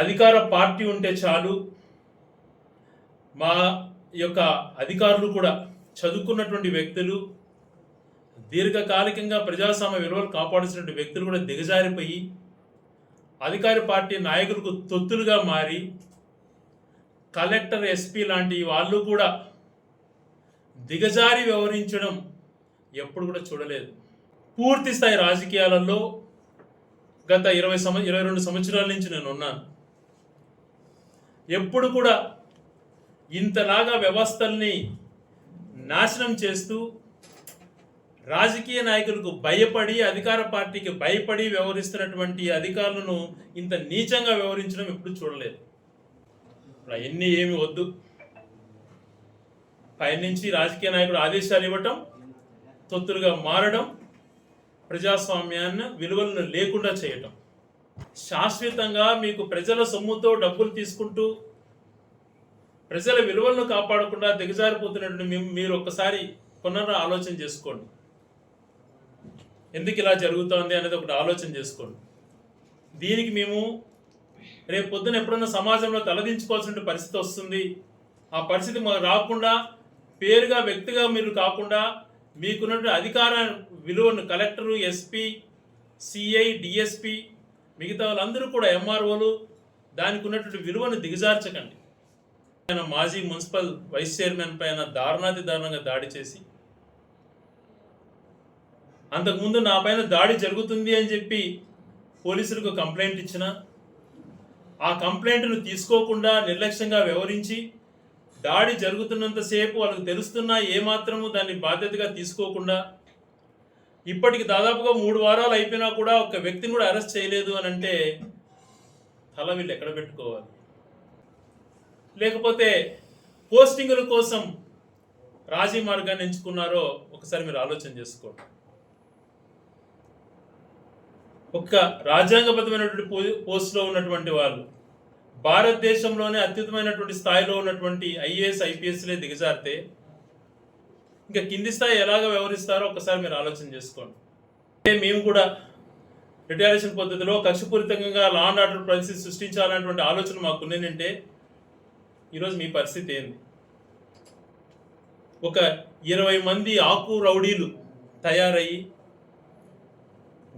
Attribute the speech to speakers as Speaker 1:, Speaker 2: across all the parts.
Speaker 1: అధికార పార్టీ ఉంటే చాలు, మా యొక్క అధికారులు కూడా చదువుకున్నటువంటి వ్యక్తులు, దీర్ఘకాలికంగా ప్రజాస్వామ్య విలువలు కాపాడుతున్న వ్యక్తులు కూడా దిగజారిపోయి అధికార పార్టీ నాయకులకు తొత్తులుగా మారి కలెక్టర్, ఎస్పీ లాంటి వాళ్ళు కూడా దిగజారి వ్యవహరించడం ఎప్పుడు కూడా చూడలేదు. పూర్తి స్థాయి రాజకీయాలలో గత 22 సంవత్సరాల నుంచి నేను ఉన్నాను. ఎప్పుడు కూడా ఇంతలాగా వ్యవస్థల్ని నాశనం చేస్తూ రాజకీయ నాయకులకు భయపడి, అధికార పార్టీకి భయపడి వ్యవహరిస్తున్నటువంటి అధికారులను ఇంత నీచంగా వ్యవహరించడం ఎప్పుడు చూడలేదు. అవన్నీ ఏమి వద్దు, పైనుంచి రాజకీయ నాయకుడు ఆదేశాలు ఇవ్వటం, తొత్తులుగా మారడం, ప్రజాస్వామ్యాన్ని విలువలను లేకుండా చేయటం, శాశ్వతంగా మీకు ప్రజల సొమ్ముతో డబ్బులు తీసుకుంటూ ప్రజల విలువలను కాపాడకుండా దిగజారిపోతున్నటువంటి మీరు ఒక్కసారి ఆలోచన చేసుకోండి. ఎందుకు ఇలా జరుగుతోంది అనేది ఒకటి ఆలోచన చేసుకోండి. దీనికి మేము రేపు పొద్దున ఎప్పుడన్నా సమాజంలో తలదించుకోవాల్సిన పరిస్థితి వస్తుంది. ఆ పరిస్థితి మాకు రాకుండా, పేరుగా వ్యక్తిగా మీరు కాకుండా మీకున్నటువంటి అధికార విలువను కలెక్టరు, ఎస్పీ, సిఐ, డిఎస్పి, మిగతా వాళ్ళందరూ కూడా ఎంఆర్ఓలు దానికి ఉన్నటువంటి విలువను దిగజార్చకండి. ఆయన మాజీ మున్సిపల్ వైస్ చైర్మన్ పైన దారుణాతి దారుణంగా దాడి చేసి, అంతకుముందు నా పైన దాడి జరుగుతుంది అని చెప్పి పోలీసులకు కంప్లైంట్ ఇచ్చిన, ఆ కంప్లైంట్ను తీసుకోకుండా నిర్లక్ష్యంగా వ్యవహరించి దాడి జరుగుతున్నంతసేపు వాళ్ళకు తెలుస్తున్నా ఏమాత్రము దాన్ని బాధ్యతగా తీసుకోకుండా ఇప్పటికి దాదాపుగా 3 వారాలు అయిపోయినా కూడా ఒక వ్యక్తిని కూడా అరెస్ట్ చేయలేదు అని అంటే తల వీళ్ళు ఎక్కడ పెట్టుకోవాలి? లేకపోతే పోస్టింగుల కోసం రాజీ మార్గాన్ని ఎంచుకున్నారో ఒకసారి మీరు ఆలోచన చేసుకోండి. ఒక్క రాజ్యాంగబద్ధమైనటువంటి పోస్టులో ఉన్నటువంటి వాళ్ళు, భారతదేశంలోనే అత్యుత్తమైనటువంటి స్థాయిలో ఉన్నటువంటి ఐఏఎస్, ఐపీఎస్లే దిగజారితే ఇంకా కింది స్థాయి ఎలాగ వ్యవహరిస్తారో ఒకసారి మీరు ఆలోచన చేసుకోండి. మేము కూడా రిటాలియేషన్ పద్ధతిలో కక్షపూరితంగా లా అండ్ ఆర్డర్ పరిస్థితి సృష్టించాలన్నటువంటి ఆలోచన మాకు ఉన్నదంటే ఈరోజు మీ పరిస్థితి ఏంది? ఒక 20 మంది ఆకు రౌడీలు తయారయ్యి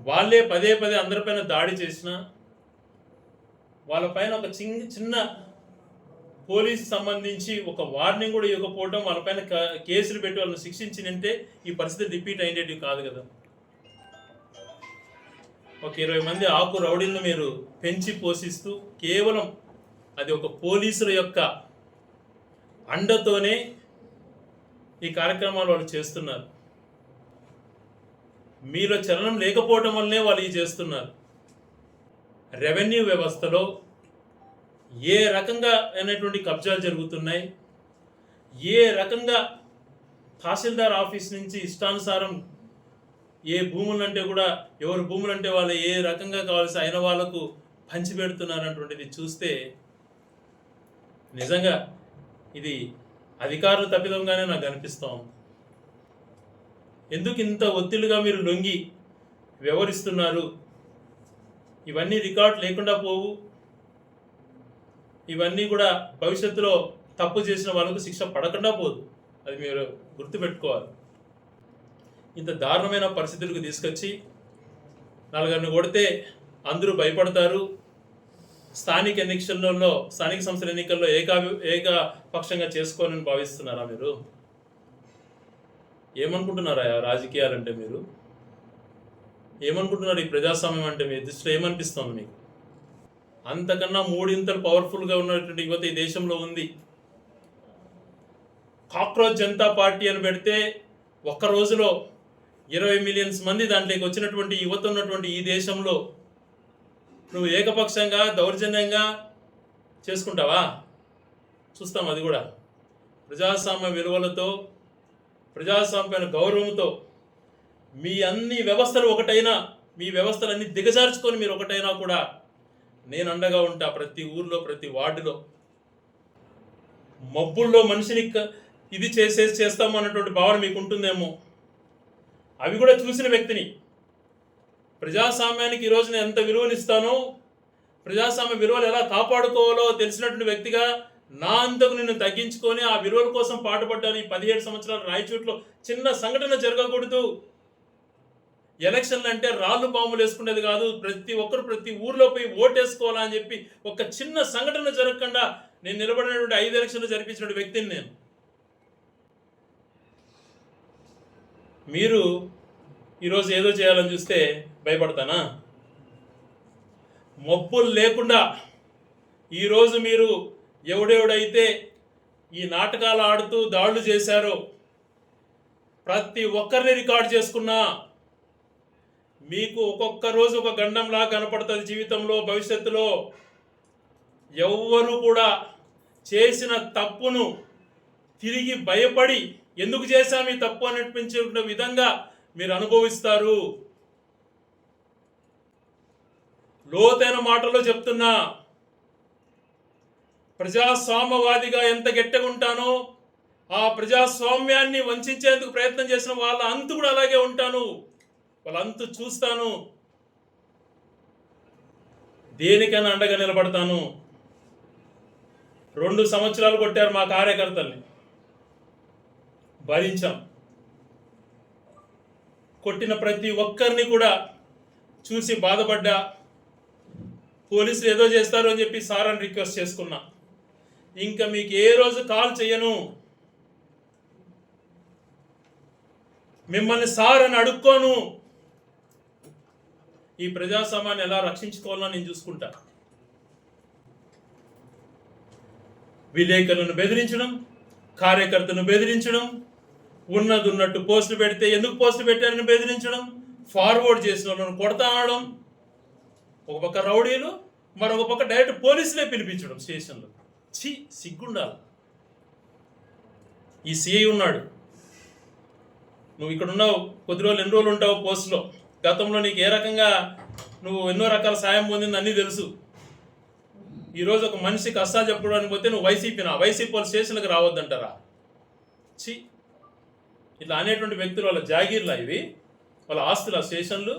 Speaker 1: వాళ్ళే పదే అందరిపైన దాడి చేసిన, వాళ్ళపైన ఒక చిన్న పోలీసు సంబంధించి ఒక వార్నింగ్ కూడా ఇవ్వకపోవడం, వాళ్ళపైన కేసులు పెట్టి వాళ్ళని శిక్షించినంటే ఈ పరిస్థితి రిపీట్ అయ్యేటివి కాదు కదా. ఒక 20 మంది ఆకు రౌడీలను మీరు పెంచి పోషిస్తూ కేవలం అది ఒక పోలీసుల యొక్క అండతోనే ఈ కార్యక్రమాలు వాళ్ళు చేస్తున్నారు. మీలో చలనం లేకపోవడం వల్లనే వాళ్ళు ఇది చేస్తున్నారు. రెవెన్యూ వ్యవస్థలో ఏ రకంగా అయినటువంటి కబ్జాలు జరుగుతున్నాయి, ఏ రకంగా తహసీల్దార్ ఆఫీస్ నుంచి ఇష్టానుసారం ఏ భూములంటే కూడా ఎవరు భూములంటే వాళ్ళు ఏ రకంగా కావాల్సి అయిన వాళ్ళకు పంచిపెడుతున్నారన్నటువంటిది చూస్తే నిజంగా ఇది అధికారులు తప్పిదంగానే నాకు అనిపిస్తాం. ఎందుకు ఇంత ఒత్తిడిగా మీరు లొంగి వ్యవహరిస్తున్నారు? ఇవన్నీ రికార్డ్ లేకుండా పోవు. ఇవన్నీ కూడా భవిష్యత్తులో తప్పు చేసిన వాళ్ళకు శిక్ష పడకుండా పోదు. అది మీరు గుర్తుపెట్టుకోవాలి. ఇంత దారుణమైన పరిస్థితులకు తీసుకొచ్చి నలుగురిని కొడితే అందరూ భయపడతారు. స్థానిక సంస్థల ఎన్నికల్లో ఏకపక్షంగా చేసుకోవాలని భావిస్తున్నారా? మీరు ఏమనుకుంటున్నారా? రాజకీయాలంటే మీరు ఏమనుకుంటున్నారు? ఈ ప్రజాస్వామ్యం అంటే మీ దృష్టిలో ఏమనిపిస్తుంది మీకు? అంతకన్నా 3 ఇంతలు పవర్ఫుల్గా ఉన్నటువంటి యువత ఈ దేశంలో ఉంది. కాక్రోచ్ జనతా పార్టీ అని పెడితే ఒక్క రోజులో 20 మిలియన్స్ మంది దాంట్లోకి వచ్చినటువంటి యువత ఉన్నటువంటి ఈ దేశంలో నువ్వు ఏకపక్షంగా దౌర్జన్యంగా చేసుకుంటావా? చూస్తాం. అది కూడా ప్రజాస్వామ్య విలువలతో, ప్రజాస్వామ్య గౌరవంతో మీ అన్ని వ్యవస్థలు ఒకటైనా, మీ వ్యవస్థలన్నీ దిగజార్చుకొని మీరు ఒకటైనా కూడా నేను అండగా ఉంటా. ప్రతి ఊర్లో, ప్రతి వార్డులో మబ్బుల్లో మనిషిని ఇది చేస్తాము అన్నటువంటి భావన మీకు ఉంటుందేమో. అవి కూడా చూసిన వ్యక్తిని, ప్రజాస్వామ్యానికి ఈరోజు నేను ఎంత విలువనిస్తానో ప్రజాస్వామ్య విలువలు ఎలా కాపాడుకోవాలో తెలిసినటువంటి వ్యక్తిగా నా అంతకు నిన్ను తగ్గించుకొని ఆ విలువల కోసం పాటుపడ్డాను. ఈ 17 సంవత్సరాలు రాయచోట్లో చిన్న సంఘటన జరగకూడదు. ఎలక్షన్లు అంటే రాళ్ళు బాంబులు వేసుకునేది కాదు. ప్రతి ఒక్కరు ప్రతి ఊర్లో పోయి ఓటేసుకోవాలా అని చెప్పి ఒక చిన్న సంఘటన జరగకుండా నేను నిలబడినటువంటి 5 ఎలక్షన్లు జరిపించిన వ్యక్తిని నేను. మీరు ఈరోజు ఏదో చేయాలని చూస్తే భయపడతానా? మబ్బులు లేకుండా ఈరోజు మీరు ఎవడెవడైతే ఈ నాటకాలు ఆడుతూ దాడులు చేశారో ప్రతి ఒక్కరిని రికార్డ్ చేసుకున్నా మీకు ఒక్కొక్క రోజు ఒక గండంలా కనపడుతుంది జీవితంలో. భవిష్యత్తులో ఎవ్వరు కూడా చేసిన తప్పును తిరిగి భయపడి ఎందుకు చేశాము ఈ తప్పు అనిపించే విధంగా మీరు అనుభవిస్తారు. లోతైన మాటల్లో చెప్తున్నా, ప్రజాస్వామ్యవాదిగా ఎంత గట్టిగా ఉంటానో ఆ ప్రజాస్వామ్యాన్ని వంచేందుకు ప్రయత్నం చేసిన వాళ్ళ అంతు కూడా అలాగే ఉంటాను. వాళ్ళ అంతు చూస్తాను. దేనికైనా అండగా నిలబడతాను. 2 సంవత్సరాలు కొట్టారు మా కార్యకర్తల్ని, భరించాం. కొట్టిన ప్రతి ఒక్కరిని కూడా చూసి బాధపడ్డా. పోలీసులు ఏదో చేస్తారు అని చెప్పి సార్ అని రిక్వెస్ట్ చేసుకున్నా. ఇంకా మీకు ఏ రోజు కాల్ చేయను, మిమ్మల్ని సార్ అని అడుక్కోను. ఈ ప్రజాస్వామ్యాన్ని ఎలా రక్షించుకోవాలో నేను చూసుకుంటా. విలేకరులను బెదిరించడం, కార్యకర్తను బెదిరించడం, ఉన్నట్టు పోస్టులు పెడితే ఎందుకు పోస్టులు పెట్టారని బెదిరించడం, ఫార్వర్డ్ చేసిన వాళ్ళను కొడతా అనడం, ఒక పక్క రౌడీలు, మరొక పక్క డైరెక్ట్ పోలీసులే పిలిపించడం స్టేషన్లో. సిగ్గుండాలి. ఈ సిఐ ఉన్నాడు, నువ్వు ఇక్కడ ఉన్నావు, కొద్ది రోజులు ఎన్ని రోజులు ఉంటావు పోస్టులో, గతంలో నీకు ఏ రకంగా నువ్వు ఎన్నో రకాల సాయం పొందింది అన్నీ తెలుసు. ఈరోజు ఒక మనిషి కష్టాలు చెప్పుకోవడానికి పోతే నువ్వు వైసీపీ వాళ్ళ స్టేషన్లకు రావద్దంటారా? ఇట్లా అనేటువంటి వ్యక్తులు వాళ్ళ జాగీర్లా ఇవి, వాళ్ళ ఆస్తుల స్టేషన్లు.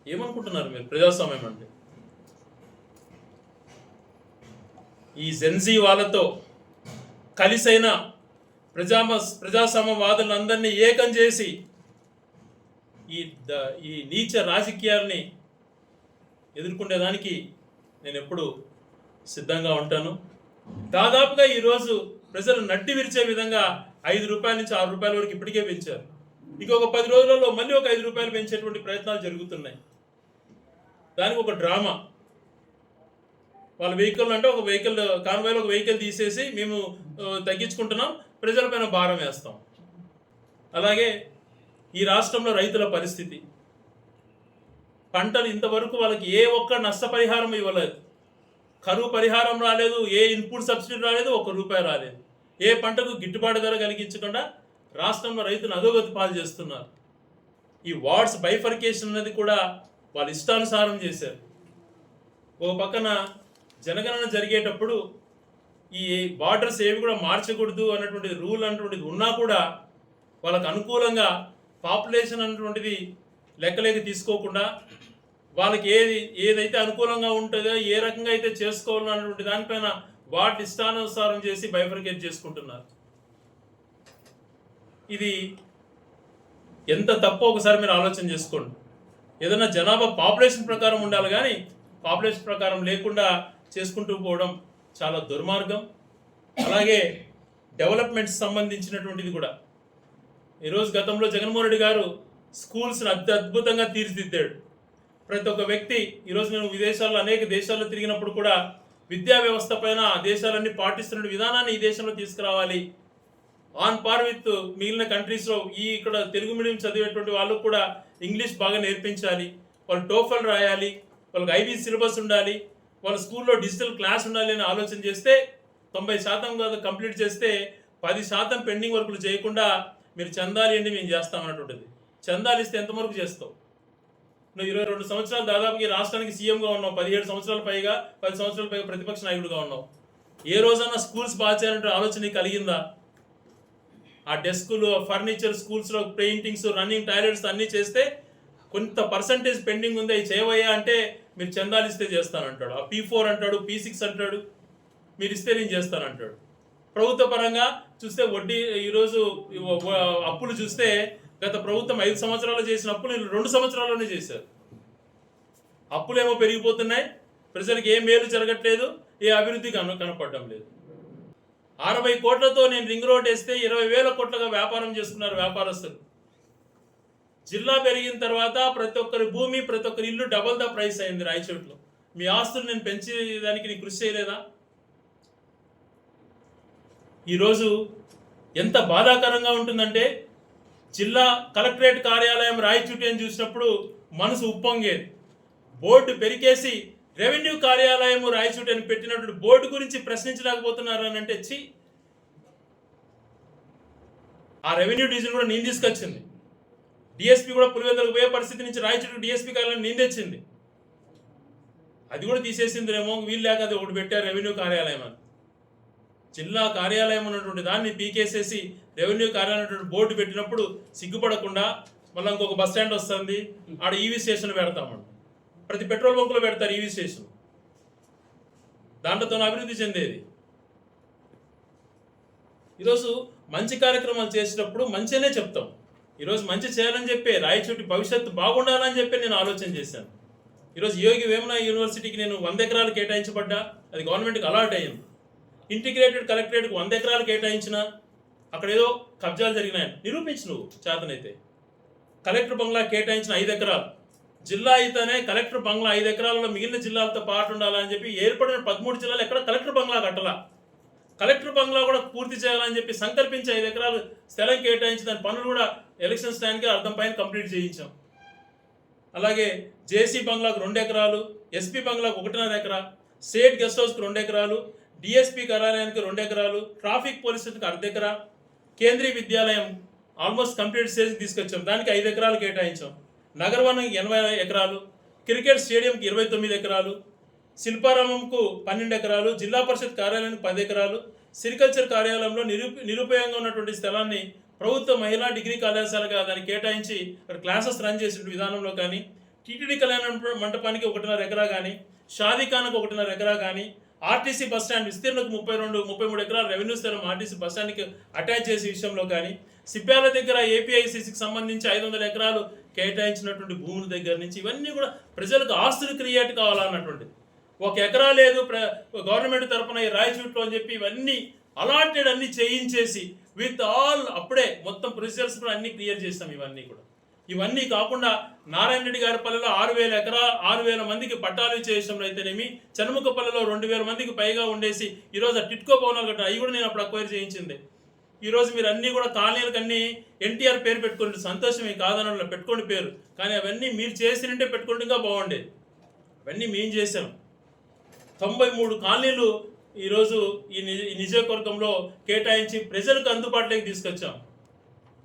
Speaker 1: ఏమనుకుంటున్నారు మీరు ప్రజాస్వామ్యం అంటే? ఈ జెన్జీ వాళ్ళతో కలిసైన ప్రజాస్వామ్యవాదులందరినీ ఏకం చేసి ఈ నీచ రాజకీయాల్ని ఎదుర్కొనేదానికి నేను ఎప్పుడు సిద్ధంగా ఉంటాను. దాదాపుగా ఈరోజు ప్రజలు నడ్డి విరిచే విధంగా 5 రూపాయల నుంచి 6 రూపాయల వరకు ఇప్పటికే పెంచారు. ఇంకొక 10 రోజులలో మళ్ళీ ఒక 5 రూపాయలు పెంచేటువంటి ప్రయత్నాలు జరుగుతున్నాయి. దానికి ఒక డ్రామా. వాళ్ళ వెహికల్ అంటే ఒక వెహికల్ కాన్వాయ్లో ఒక వెహికల్ తీసేసి మేము తగ్గించుకుంటున్నాం, ప్రజలపైన భారం వేస్తాం. అలాగే ఈ రాష్ట్రంలో రైతుల పరిస్థితి, పంటలు ఇంతవరకు వాళ్ళకి ఏ ఒక్క నష్టపరిహారం ఇవ్వలేదు, కరువు పరిహారం రాలేదు, ఏ ఇన్పుట్ సబ్సిడీ రాలేదు, 1 రూపాయి రాలేదు. ఏ పంటకు గిట్టుబాటు ధర కలిగించకుండా రాష్ట్రంలో రైతును అధోగతి పాలు చేస్తున్నారు. ఈ వార్డ్స్ బైఫర్కేషన్ అనేది కూడా వాళ్ళు ఇష్టానుసారం చేశారు. ఒక పక్కన జనగణన జరిగేటప్పుడు ఈ బార్డర్స్ ఏవి కూడా మార్చకూడదు అన్నటువంటిది రూల్ అన్నటువంటిది ఉన్నా కూడా వాళ్ళకు అనుకూలంగా పాపులేషన్ అన్నటువంటిది లెక్కలేక తీసుకోకుండా వాళ్ళకి ఏదైతే అనుకూలంగా ఉంటుందో, ఏ రకంగా అయితే చేసుకోవాలో అన్నటువంటి దానిపైన వాటి ఇష్టానుసారం చేసి బైఫర్కేట్ చేసుకుంటున్నారు. ఇది ఎంత తప్పో ఒకసారి మీరు ఆలోచన చేసుకోండి. ఏదైనా జనాభా పాపులేషన్ ప్రకారం ఉండాలి, కానీ పాపులేషన్ ప్రకారం లేకుండా చేసుకుంటూ పోవడం చాలా దుర్మార్గం. అలాగే డెవలప్మెంట్స్ సంబంధించినటువంటిది కూడా ఈరోజు గతంలో జగన్మోహన్ రెడ్డి గారు స్కూల్స్ని అద్భుతంగా తీర్చిదిద్దాడు. ప్రతి ఒక్క వ్యక్తి ఈరోజు నేను విదేశాల్లో అనేక దేశాల్లో తిరిగినప్పుడు కూడా విద్యా వ్యవస్థ పైన ఆ దేశాలన్నీ పాటిస్తున్న విధానాన్ని ఈ దేశంలో తీసుకురావాలి, ఆన్ పార్ విత్ మిగిలిన కంట్రీస్లో ఇక్కడ తెలుగు మీడియం చదివేటువంటి వాళ్ళకు కూడా ఇంగ్లీష్ బాగా నేర్పించాలి, వాళ్ళు టోఫల్ రాయాలి, వాళ్ళకి ఐబీ సిలబస్ ఉండాలి, వాళ్ళ స్కూల్లో డిజిటల్ క్లాస్ ఉండాలి అని ఆలోచన చేస్తే 90% కంప్లీట్ చేస్తే 10% పెండింగ్ వర్కులు చేయకుండా మీరు చందాలు ఏంటి మేము చేస్తామన్నటువంటిది. చందాలు ఇస్తే ఎంతవరకు చేస్తావు? నువ్వు 22 సంవత్సరాలు దాదాపుగా రాష్ట్రానికి సీఎంగా ఉన్నావు, 17 సంవత్సరాల పైగా 10 సంవత్సరాల పైగా ప్రతిపక్ష నాయకుడిగా ఉన్నావు. ఏ రోజన్నా స్కూల్స్ బాగా చేయాలంటే ఆలోచన కలిగిందా? ఆ డెస్కులు, ఫర్నిచర్, స్కూల్స్లో పెయింటింగ్స్, రన్నింగ్ టాయిలెట్స్ అన్నీ చేస్తే కొంత పర్సంటేజ్ పెండింగ్ ఉంది, అవి చేయవయ్యా అంటే మీరు చందాలు ఇస్తే చేస్తానంటాడు. ఆ P4 అంటాడు, P6 అంటాడు, మీరు ఇస్తే నేను చేస్తానంటాడు. ప్రభుత్వ పరంగా చూస్తే వడ్డీ ఈరోజు అప్పులు చూస్తే గత ప్రభుత్వం 5 సంవత్సరాలు చేసిన అప్పులు 2 సంవత్సరాల్లోనే చేశారు. అప్పులేమో పెరిగిపోతున్నాయి, ప్రజలకు ఏ మేలు జరగట్లేదు, ఏ అభివృద్ధి కనపడడం లేదు. 60 కోట్లతో నేను రింగ్ రోడ్ వేస్తే 20,000 కోట్లుగా వ్యాపారం చేసుకున్నారు వ్యాపారస్తులు. జిల్లా పెరిగిన తర్వాత ప్రతి ఒక్కరి భూమి, ప్రతి ఒక్కరి ఇల్లు డబల్ ద ప్రైస్ అయింది రాయచోట్లో. మీ ఆస్తులు నేను పెంచేదానికి నీ కృషి చేయలేదా? ఈరోజు ఎంత బాధాకరంగా ఉంటుందంటే, జిల్లా కలెక్టరేట్ కార్యాలయం రాయచూటి అని చూసినప్పుడు మనసు ఉప్పొంగేది. బోర్డు పెరికేసి రెవెన్యూ కార్యాలయం రాయచూటి అని పెట్టినటువంటి బోర్డు గురించి ప్రశ్నించలేకపోతున్నారు అని అంటే ఆ రెవెన్యూ డివిజన్ కూడా నేను తీసుకొచ్చింది. డిఎస్పీ కూడా పులివెందులకు పోయే పరిస్థితి నుంచి రాయచూటి డిఎస్పీ కార్యాలయం నేను తెచ్చింది. అది కూడా తీసేసిందిరేమో, వీళ్ళు లేక అది ఒకటి పెట్టారు రెవెన్యూ కార్యాలయం అని. జిల్లా కార్యాలయం ఉన్నటువంటి దాన్ని పీకేసేసి రెవెన్యూ కార్యాలయం బోర్డు పెట్టినప్పుడు సిగ్గుపడకుండా మళ్ళీ ఇంకొక బస్ స్టాండ్ వస్తుంది, ఆడ ఈవీ స్టేషన్ పెడతామండి. ప్రతి పెట్రోల్ బంకులో పెడతారు ఈవీ స్టేషన్. దాంట్లోతో అభివృద్ధి చెందేది. ఈరోజు మంచి కార్యక్రమాలు చేసినప్పుడు మంచిగానే చెప్తాం. ఈరోజు మంచి చేయాలని చెప్పి రాయచోటి భవిష్యత్తు బాగుండాలని చెప్పి నేను ఆలోచన చేశాను. ఈరోజు యోగి వేమన యూనివర్సిటీకి నేను 100 ఎకరాలు కేటాయించబడ్డా, అది గవర్నమెంట్కి అలాట్ అయ్యింది. ఇంటిగ్రేటెడ్ కలెక్టరేట్కి 100 ఎకరాలు కేటాయించిన, అక్కడ ఏదో కబ్జాలు జరిగినాయి నిరూపించు నువ్వు చేతనైతే. కలెక్టర్ బంగ్లా కేటాయించిన 5 ఎకరాలు, జిల్లా అయితేనే కలెక్టర్ బంగ్లా 5 ఎకరాలలో మిగిలిన జిల్లాలతో పాటు ఉండాలని చెప్పి ఏర్పడిన 13 జిల్లాలు ఎక్కడ కలెక్టర్ బంగ్లా కట్టలా. కలెక్టర్ బంగ్లా కూడా పూర్తి చేయాలని చెప్పి సంకల్పించి 5 ఎకరాలు స్థలం కేటాయించి దాని పనులు కూడా ఎలక్షన్స్ టైంకి అర్థం పైన కంప్లీట్ చేయించాం. అలాగే జేసీ బంగ్లాకు 2 ఎకరాలు, ఎస్పీ బంగ్లాకు 1.5 ఎకరా, స్టేట్ గెస్ట్ హౌస్కి 2 ఎకరాలు, డిఎస్పీ కార్యాలయానికి 2 ఎకరాలు, ట్రాఫిక్ పోలీస్ స్టేషన్కి 1/2 ఎకరా, కేంద్రీయ విద్యాలయం ఆల్మోస్ట్ కంప్లీట్ స్టేజ్కి తీసుకొచ్చాం, దానికి 5 ఎకరాలు కేటాయించాం. నగరవనంకి 80 ఎకరాలు, క్రికెట్ స్టేడియంకి 29 ఎకరాలు, శిల్పారామంకు 12 ఎకరాలు, జిల్లా పరిషత్ కార్యాలయానికి 10 ఎకరాలు, సిరికల్చర్ కార్యాలయంలో నిరుపయోగంగా ఉన్నటువంటి స్థలాన్ని ప్రభుత్వ మహిళా డిగ్రీ కళాశాలగా దాన్ని కేటాయించి అక్కడ క్లాసెస్ రన్ చేసిన విధానంలో కానీ, టీటీడీ కళ్యాణ మంటపానికి 1.5 ఎకరా కానీ, షాదీఖానాకు 1.5 ఎకరా కానీ, ఆర్టీసీ బస్ స్టాండ్ విస్తీర్ణకు 33 ఎకరాల రెవెన్యూ స్థలం ఆర్టీసీ బస్ స్టాండ్కి అటాచ్ చేసే విషయంలో కానీ, సిప్యాల దగ్గర ఏపీఐసిసికి సంబంధించి 500 ఎకరాలు కేటాయించినటువంటి భూముల దగ్గర నుంచి ఇవన్నీ కూడా ప్రజలకు ఆస్తులు క్రియేట్ కావాలన్నటువంటిది. 1 ఎకరా లేదు గవర్నమెంట్ తరఫున ఈ రాయచూట్లో అని చెప్పి ఇవన్నీ అలాటెడ్ అన్ని చేయించేసి విత్ ఆల్ అప్పుడే మొత్తం ప్రొసీజర్స్ కూడా అన్ని క్లియర్ చేస్తాం. ఇవన్నీ కాకుండా నారాయణ రెడ్డి గారి పల్లెలో 6,000 మందికి పట్టాలు ఇచ్చే విషయంలో అయితేనేమి, చనుముకపల్లెలో 2,000 మందికి పైగా ఉండేసి ఈరోజు ఆ టిట్కో భవనాలు కట్టారు, అవి కూడా నేను అప్పుడు అక్వైర్ చేయించింది. ఈరోజు మీరు అన్నీ కూడా కాలనీలకు అన్నీ ఎన్టీఆర్ పేరు పెట్టుకోండి, సంతోషమే కాదనలో పెట్టుకోండి పేరు, కానీ అవన్నీ మీరు చేసినంటే పెట్టుకుంటే ఇంకా బాగుండేది. అవన్నీ మేము చేసాం. 93 కాలనీలు ఈరోజు ఈ నియోజకవర్గంలో కేటాయించి ప్రజలకు అందుబాటులోకి తీసుకొచ్చాం.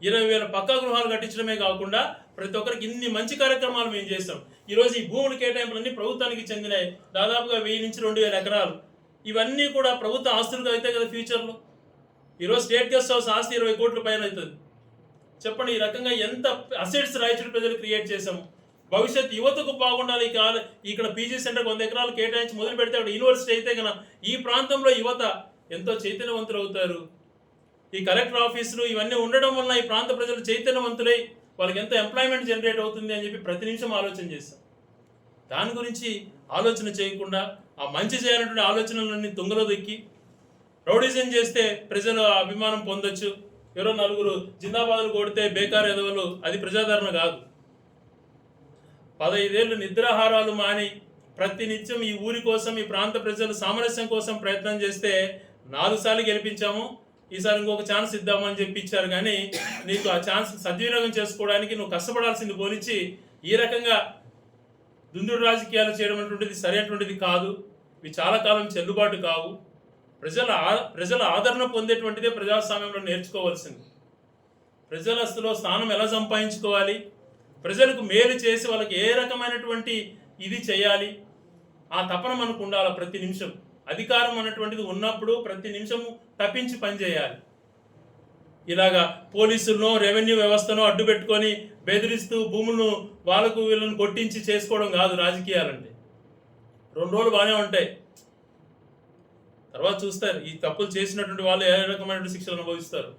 Speaker 1: 20,000 పక్కా గృహాలు కట్టించడమే కాకుండా ప్రతి ఒక్కరికి ఇన్ని మంచి కార్యక్రమాలు మేము చేస్తాం. ఈరోజు ఈ భూముల కేటాయింపులన్నీ ప్రభుత్వానికి చెందినాయి, దాదాపుగా 1000 నుంచి 2,000 ఎకరాలు. ఇవన్నీ కూడా ప్రభుత్వ ఆస్తులుగా అవుతాయి కదా ఫ్యూచర్లో. ఈరోజు స్టేట్ గెస్ట్ హౌస్ ఆస్తి 20 కోట్ల పైన అవుతుంది. చెప్పండి, ఈ రకంగా ఎంత అసెట్స్ రాయచూటి ప్రజలు క్రియేట్ చేసాము. భవిష్యత్ యువతకు బాగుండాలి. ఇక్కడ పీజీ సెంటర్కి 100 ఎకరాలు కేటాయించి మొదలు పెడితే అక్కడ యూనివర్సిటీ అయితే కన్నా ఈ ప్రాంతంలో యువత ఎంతో చైతన్యవంతులు అవుతారు. ఈ కలెక్టర్ ఆఫీసులు ఇవన్నీ ఉండడం వల్ల ఈ ప్రాంత ప్రజలు చైతన్యవంతులై వాళ్ళకి ఎంత ఎంప్లాయ్మెంట్ జనరేట్ అవుతుంది అని చెప్పి ప్రతి నిమిషం ఆలోచన చేస్తాం. దాని గురించి ఆలోచన చేయకుండా ఆ మంచి చేయాలన్నటువంటి ఆలోచనలన్నీ తుంగలో దొక్కి రౌడిజం చేస్తే ప్రజలు అభిమానం పొందొచ్చు, ఎవరో 4 జిందాబాదులు కొడితే బేకార్ ఎదవలు, అది ప్రజాదరణ కాదు. 15 ఏళ్ళు నిద్రాహారాలు మాని ప్రతినిత్యం ఈ ఊరి కోసం, ఈ ప్రాంత ప్రజల సామరస్యం కోసం ప్రయత్నం చేస్తే 4 సార్లు గెలిపించాము. ఈసారి ఇంకొక ఛాన్స్ ఇద్దామని చెప్పి ఇచ్చారు, కానీ నీకు ఆ ఛాన్స్ సద్వినియోగం చేసుకోవడానికి నువ్వు కష్టపడాల్సింది పోనిచ్చి ఈ రకంగా దుందుడు రాజకీయాలు చేయడం అనేటువంటిది సరైనటువంటిది కాదు. ఇవి చాలా కాలం చెల్లుబాటు కావు. ప్రజల ఆదరణ పొందేటువంటిదే ప్రజాస్వామ్యంలో నేర్చుకోవాల్సింది. ప్రజలలో స్థానం ఎలా సంపాదించుకోవాలి, ప్రజలకు మేలు చేసి వాళ్ళకి ఏ రకమైనటువంటి ఇది చేయాలి, ఆ తపన మనకు ఉండాలి. ప్రతి నిమిషం అధికారం అన్నటువంటిది ఉన్నప్పుడు ప్రతి నిమిషము తప్పించి పనిచేయాలి. ఇలాగా పోలీసులను రెవెన్యూ వ్యవస్థను అడ్డు పెట్టుకొని బెదిరిస్తూ భూములను వాళ్ళకు వీళ్ళను కొట్టించి చేసుకోవడం కాదు రాజకీయాలంటే. 2 రోజులు బాగానే ఉంటాయి, తర్వాత చూస్తారు ఈ తప్పులు చేసినటువంటి వాళ్ళు ఏ రకమైనటువంటి శిక్షలు అనుభవిస్తారు.